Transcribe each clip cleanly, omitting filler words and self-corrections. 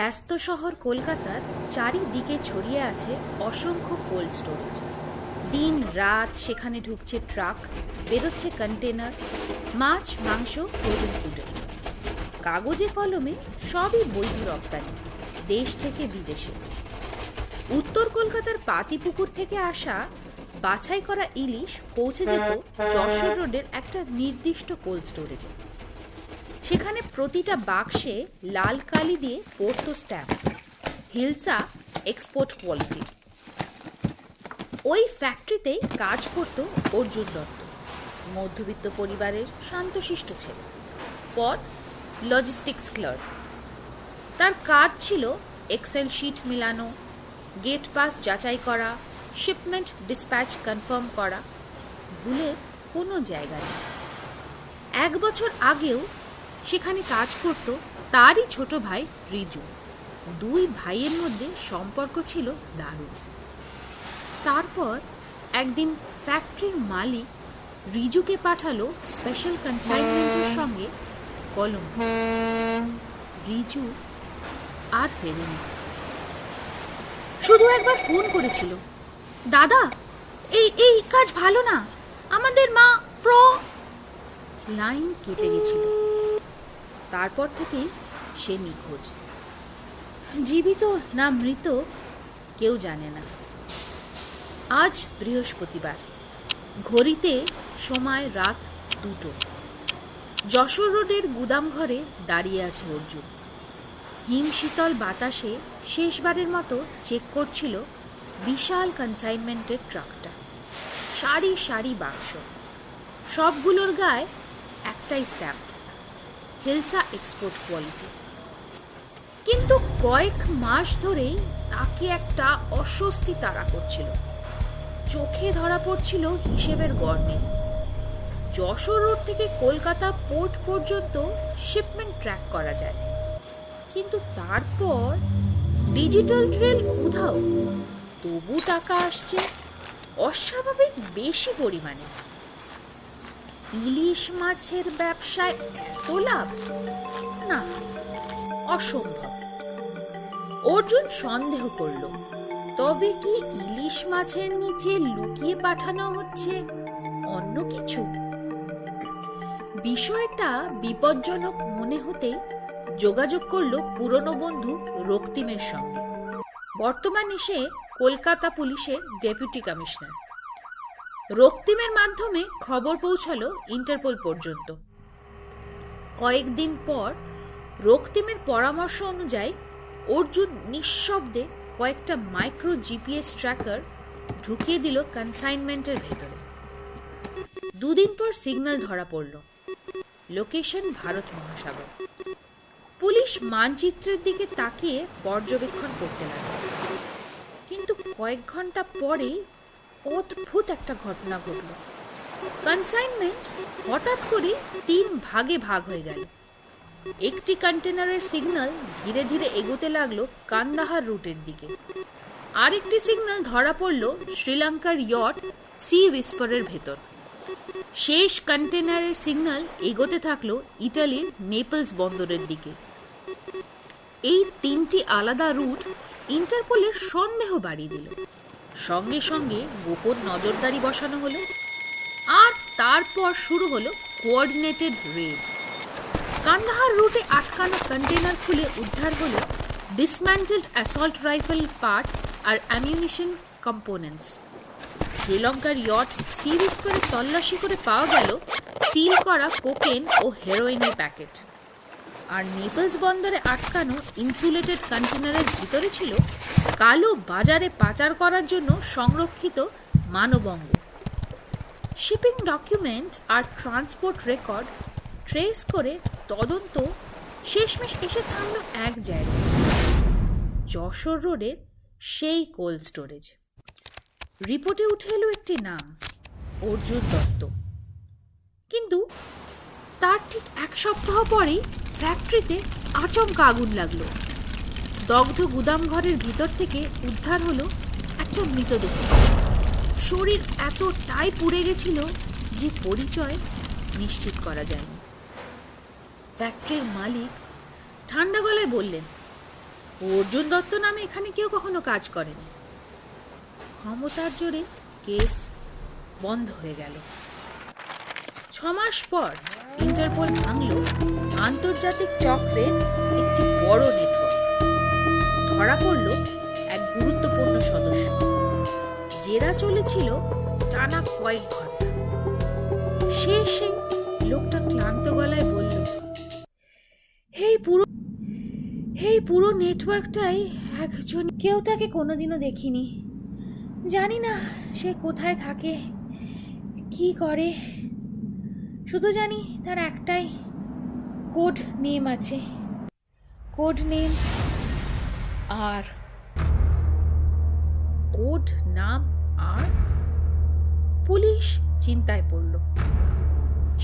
ব্যস্ত শহর কলকাতার চারিদিকে ছড়িয়ে আছে অসংখ্য কোল্ড স্টোরেজ। দিন রাত সেখানে ঢুকছে ট্রাক, বেরোচ্ছে কন্টেনার, মাছ, মাংস, ফ্রোজেন ফুডের। কাগজে কলমে সবই বৈধ রপ্তানি, দেশ থেকে বিদেশে। উত্তর কলকাতার পাতিপুকুর থেকে আসা বাছাই করা ইলিশ পৌঁছে যেত যশোর রোডের একটা নির্দিষ্ট কোল্ড স্টোরেজে। সেখানে প্রতিটা বাক্সে লাল কালি দিয়ে পড়ত স্ট্যাম্প, হিলসা এক্সপোর্ট কোয়ালিটি। ওই ফ্যাক্টরিতেই কাজ করত অর্জুন দত্ত, মধ্যবিত্ত পরিবারের শান্তশিষ্ট ছেলে, পদ লজিস্টিক্স ক্লার্ক। তার কাজ ছিল এক্সেল শিট মেলানো, গেট পাস যাচাই করা, শিপমেন্ট ডিসপ্যাচ কনফার্ম করা। ভুলের কোনো জায়গা নেই। 1 বছর আগেও সেখানে কাজ করত তারই ছোট ভাই রিজু। 2 ভাইয়ের মধ্যে সম্পর্ক ছিল দারুণ। তারপর একদিন ফ্যাক্টরির মালিক রিজুকে পাঠালো স্পেশাল কনসাইনমেন্টের সঙ্গে কলম। রিজু আর ফেরেনি। শুধু একবার ফোন করেছিল, দাদা এই কাজ ভালো না, আমাদের মা প্রো। লাইন কেটে গেছিল। তারপর থেকেই সে নিখোঁজ। জীবিত না মৃত কেউ জানে না। আজ বৃহস্পতিবার, ঘড়িতে সময় রাত 2টো। যশোর রোডের গুদাম ঘরে দাঁড়িয়ে আছে অর্জুন। হিমশীতল বাতাসে শেষবারের মতো চেক করছিল বিশাল কনসাইনমেন্টের ট্রাকটা। সারি সারি বাক্স, সবগুলোর গায়ে একটাই স্ট্যাম্প, হিলসা এক্সপোর্ট কোয়ালিটি। কিন্তু কয়েক মাস ধরেই তাকে একটা অস্বস্তি তাড়া করছিল। চোখে ধরা পড়ছিল হিসেবের গরমিল। যশোর রোড থেকে কলকাতা পোর্ট পর্যন্ত শিপমেন্ট ট্র্যাক করা যায়, কিন্তু তারপর ডিজিটাল ট্রেল উধাও। তবু টাকা আসছে অস্বাভাবিক বেশি পরিমাণে। ইলিশ মাছের ব্যবসায় এত লাভ? না, অসম্ভব। অর্জুন সন্দেহ করল, তবে কি ইলিশ মাছের নিচে লুকিয়ে পাঠানো হচ্ছে অন্য কিছু? বিষয়টা বিপজ্জনক মনে হতে যোগাযোগ করল পুরনো বন্ধু রক্তিমের সঙ্গে। বর্তমানে সে কলকাতা পুলিশের ডেপুটি কমিশনার। রক্তিমের মাধ্যমে খবর পৌঁছালো ইন্টারপোল পর্যন্ত। কয়েকদিন পর রক্তিমের পরামর্শ অনুযায়ী অর্জুন নিঃশব্দে কয়েকটা মাইক্রো জিপিএস ট্র্যাকার ঢুকিয়ে দিল কনসাইনমেন্টের ভেতরে। 2 দিন পর সিগন্যাল ধরা পড়ল, লোকেশন ভারত মহাসাগর। পুলিশ মানচিত্রের দিকে তাকিয়ে পর্যবেক্ষণ করতে লাগলো। কিন্তু কয়েক ঘন্টা পরেই অদ্ভুত একটা ঘটনা ঘটল। কনসাইনমেন্ট হঠাৎ করে 3 ভাগে ভাগ হয়ে গেল। একটি কন্টেনারের সিগন্যাল ধীরে ধীরে এগোতে লাগলো কান্দাহার রুটের দিকে। আরেকটি সিগন্যাল ধরা পড়ল শ্রীলঙ্কার ইয়ট সি উইসপারের ভেতর। শেষ কন্টেনারের সিগন্যাল এগোতে থাকলো ইটালির নেপলস বন্দরের দিকে। এই 3টি আলাদা রুট ইন্টারপোলের সন্দেহ বাড়িয়ে দিল। সঙ্গে সঙ্গে গোপন নজরদারি বসানো হলো, আর তারপর শুরু হলো কোঅর্ডিনেটেড রেড। কান্দাহার রুটে আটকানো কন্টেনার খুলে উদ্ধার হলো ডিসম্যান্টেলড অ্যাসল্ট রাইফেল পার্টস আর অ্যামিউনিশন কম্পোনেন্টস। শ্রীলঙ্কার ইয়ট সি উইসপারে তল্লাশি করে পাওয়া গেল সিল করা কোকেন ও হেরোইনের প্যাকেট। আর নেপলস বন্দরে আটকানো ইনসুলেটেড কন্টেনারের ভিতরে ছিল কালো বাজারে পাচার করার জন্য সংরক্ষিত মানবঙ্গ। শিপিং ডকুমেন্ট আর ট্রান্সপোর্ট রেকর্ড ট্রেস করে তদন্ত শেষমেশ এসে থামল এক জায়গায়, যশোর রোডের সেই কোল্ড স্টোরেজ। রিপোর্টে উঠে এলো একটি নাম, অর্জুন দত্ত। কিন্তু তার ঠিক 1 সপ্তাহ পরেই ফ্যাক্টরিতে আচমকা আগুন লাগলো। দগ্ধ গুদাম ঘরের ভিতর থেকে উদ্ধার হলো একটা মৃতদেহ। শরীর এতটাই পুড়ে গেছিল যে পরিচয় নিশ্চিত করা যায়নি। ফ্যাক্টরির মালিক ঠান্ডা গলায় বললেন, অর্জুন দত্ত নামে এখানে কেউ কখনো কাজ করেনি। ক্ষমতার জোরে কেস বন্ধ হয়ে গেল। 6 মাস পর ইন্টারপোল ভাঙল আন্তর্জাতিক চক্রের একটি বড় নেটওয়ার্ক। ধরা পড়ল এক গুরুত্বপূর্ণ সদস্য। জেরা চলেছিল টানা কয়েক ঘন্টা। শেষে লোকটা ক্লান্ত গলায় বলল, এই পুরো নেটওয়ার্কটাই একজন, কেউ তাকে কোনোদিনও দেখিনি। জানি না সে কোথায় থাকে, কি করে। শুধু জানি তার একটাই কোড নেম আছে, কোড নেম আর। কোড নাম আর? পুলিশ চিন্তায় পড়ল।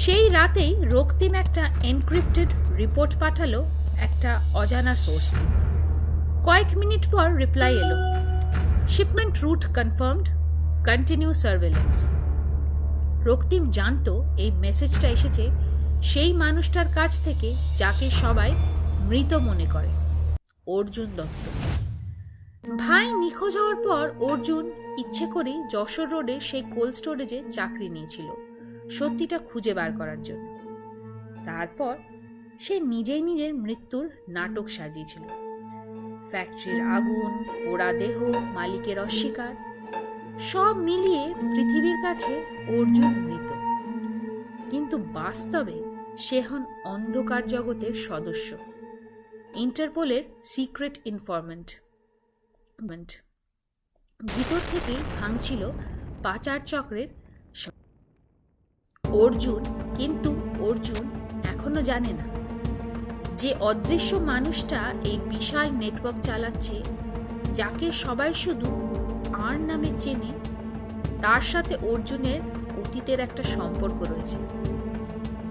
সেই রাতেই রক্তিম একটা এনক্রিপ্টেড রিপোর্ট পাঠালো একটা অজানা সোর্সকে। কয়েক মিনিট পর রিপ্লাই এলো, shipment route confirmed, continue surveillance. Raktim জানতো এই মেসেজটা এসেছে সেই মানুষটার কাছ থেকে যাকে সবাই মৃত মনে করে, অর্জুন দত্ত। ভাই নিখোঁজ হওয়ার পর অর্জুন ইচ্ছে করেই যশোর রোডের সেই কোল্ড স্টোরেজে চাকরি নিয়েছিল সত্যিটা খুঁজে বার করার জন্য। তারপর সে নিজেই নিজের মৃত্যুর নাটক সাজিয়েছিল। ফ্যাক্টরির আগুন, পোড়া দেহ, মালিকের অস্বীকার, সব মিলিয়ে পৃথিবীর কাছে অর্জুন মৃত। কিন্তু বাস্তবে সে হন অন্ধকার জগতের সদস্য, ইন্টারপোলের সিক্রেট ইনফরমেন্ট। ভিতর থেকেই ভাঙছিল পাচার চক্রের অর্জুন। কিন্তু অর্জুন এখনো জানে না যে অদৃশ্য মানুষটা এই বিশাল নেটওয়ার্ক চালাচ্ছে, যাকে সবাই শুধু আর নামে চেনে, তার সাথে অর্জুনের অতীতের একটা সম্পর্ক রয়েছে।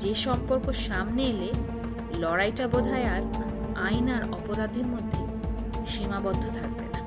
যে সম্পর্ক সামনে এলে লড়াইটা বোধহয় আর আইন আর অপরাধের মধ্যে সীমাবদ্ধ থাকবে না।